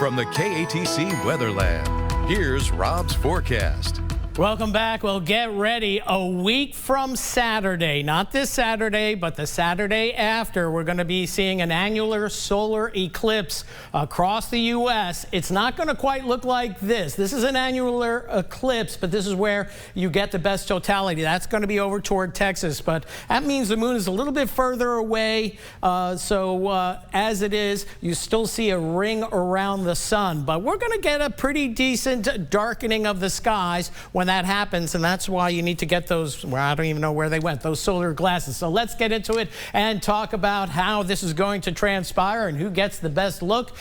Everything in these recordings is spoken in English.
From the KATC Weatherland, here's Rob's forecast. Welcome back. Well, get ready. A week from Saturday, not this Saturday, but the Saturday after, we're going to be seeing an annular solar eclipse across the U.S. It's not going to quite look like this. This is an annular eclipse, but this is where you get the best totality. That's going to be over toward Texas, but that means the moon is a little bit further away. As it is, you still see a ring around the sun, but we're going to get a pretty decent darkening of the skies when that happens, and that's why you need to get those, well, I don't even know where they went, those solar glasses. So let's get into it and talk about how this is going to transpire and who gets the best look.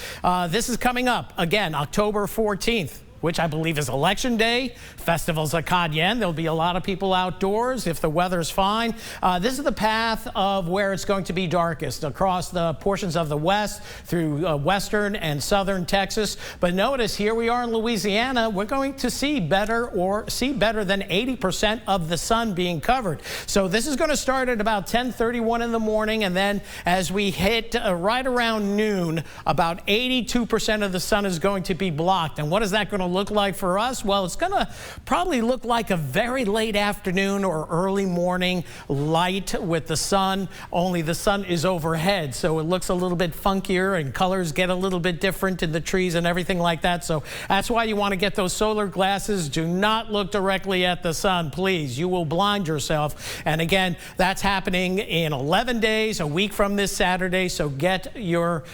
This is coming up, again, October 14th. Which I believe is Election Day. Festival's Acadiana. There'll be a lot of people outdoors if the weather's fine. This is the path of where it's going to be darkest across the portions of the west through western and southern Texas. But notice here we are in Louisiana. We're going to see better than 80% of the sun being covered. So this is going to start at about 10:31 in the morning, and then as we hit right around noon, about 82% of the sun is going to be blocked. And what is that going to look like for us? Well, it's going to probably look like a very late afternoon or early morning light with the sun, only the sun is overhead, so it looks a little bit funkier and colors get a little bit different in the trees and everything like that. So that's why you want to get those solar glasses. Do not look directly at the sun, please. You will blind yourself. And again, that's happening in 11 days, a week from this Saturday, so get your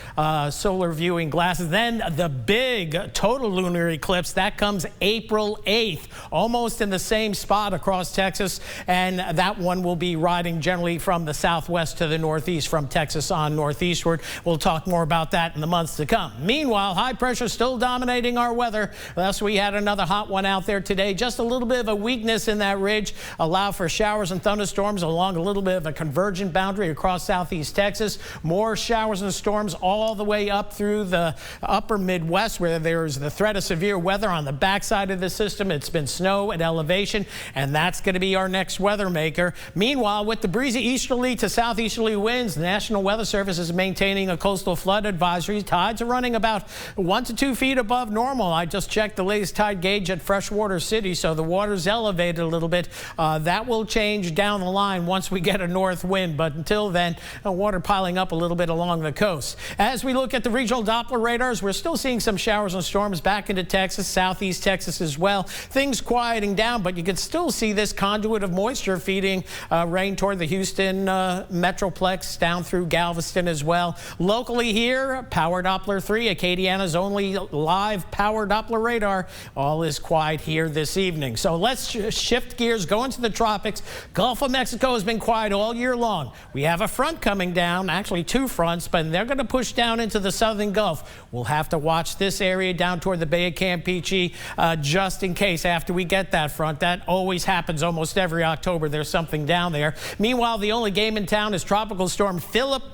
solar viewing glasses. Then the big total lunar eclipse, that comes April 8th, almost in the same spot across Texas, and that one will be riding generally from the southwest to the northeast, from Texas on northeastward. We'll talk more about that in the months to come. Meanwhile, high pressure still dominating our weather. Thus, we had another hot one out there today. Just a little bit of a weakness in that ridge, allow for showers and thunderstorms along a little bit of a convergent boundary across southeast Texas. More showers and storms all the way up through the upper Midwest, where there's the threat of severe weather on the backside of the system. It's been snow at elevation, and that's going to be our next weather maker. Meanwhile, with the breezy easterly to southeasterly winds, the National Weather Service is maintaining a coastal flood advisory. Tides are running about 1 to 2 feet above normal. I just checked the latest tide gauge at Freshwater City, so the water's elevated a little bit. That will change down the line once we get a north wind, but until then, water piling up a little bit along the coast. As we look at the regional Doppler radars, we're still seeing some showers and storms back into Texas, southeast Texas as well. Things quieting down, but you can still see this conduit of moisture feeding rain toward the Houston metroplex down through Galveston as well. Locally here, Power Doppler 3, Acadiana's only live Power Doppler radar. All is quiet here this evening. So let's shift gears, go into the tropics. Gulf of Mexico has been quiet all year long. We have a front coming down, actually two fronts, but they're going to push down into the southern Gulf. We'll have to watch this area down toward the Bay of Campeche just in case after we get that front. That always happens almost every October. There's something down there. Meanwhile, the only game in town is Tropical Storm Philippe,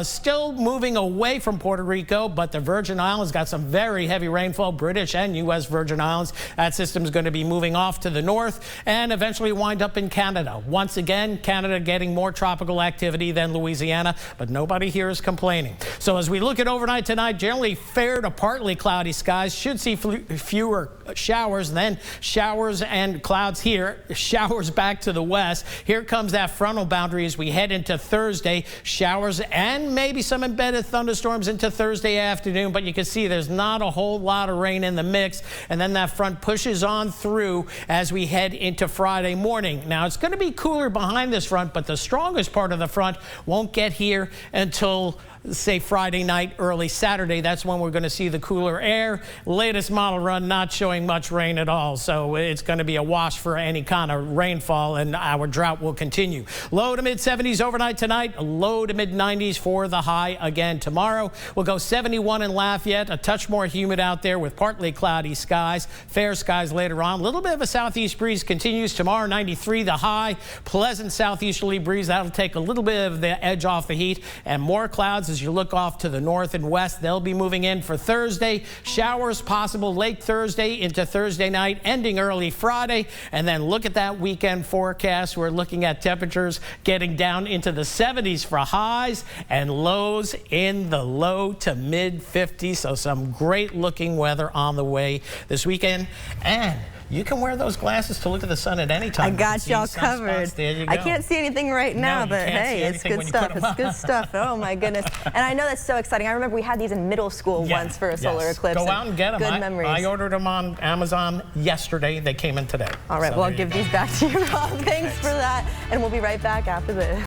still moving away from Puerto Rico, but the Virgin Islands got some very heavy rainfall, British and U.S. Virgin Islands. That system is going to be moving off to the north and eventually wind up in Canada. Once again, Canada getting more tropical activity than Louisiana, but nobody here is complaining. So as we look at overnight tonight, generally fair to partly cloudy skies. Should see fewer showers, then showers and clouds here, showers back to the west. Here comes that frontal boundary as we head into Thursday. Showers and maybe some embedded thunderstorms into Thursday afternoon, but you can see there's not a whole lot of rain in the mix. And then that front pushes on through as we head into Friday morning. Now, it's going to be cooler behind this front, but the strongest part of the front won't get here until, say, Friday night, early Saturday. That's when we're going to see the cooler air. Latest model run not showing much rain at all, so it's going to be a wash for any kind of rainfall, and our drought will continue. Low to mid 70s overnight tonight, low to mid 90s for the high again tomorrow. We'll go 71 in Lafayette, a touch more humid out there with partly cloudy skies, fair skies later on. A little bit of a southeast breeze continues tomorrow, 93 the high, pleasant southeasterly breeze. That'll take a little bit of the edge off the heat, and more clouds as you look off to the north and west. They'll be moving in for Thursday. Showers possible late Thursday into Thursday night, ending early Friday. And then look at that weekend forecast. We're looking at temperatures getting down into the 70s for highs and lows in the low to mid 50s. So some great looking weather on the way this weekend. And you can wear those glasses to look at the sun at any time. I got y'all covered. There you go. I can't see anything right now, No, but hey, it's good stuff. It's good stuff. Oh my goodness. And I know that's so exciting. I remember we had these in middle school once for a solar eclipse. Go out and get them. Good memories. I ordered them on Amazon yesterday. They came in today. All right, So well, I'll give these back to you, Rob. Thanks for that. And we'll be right back after this.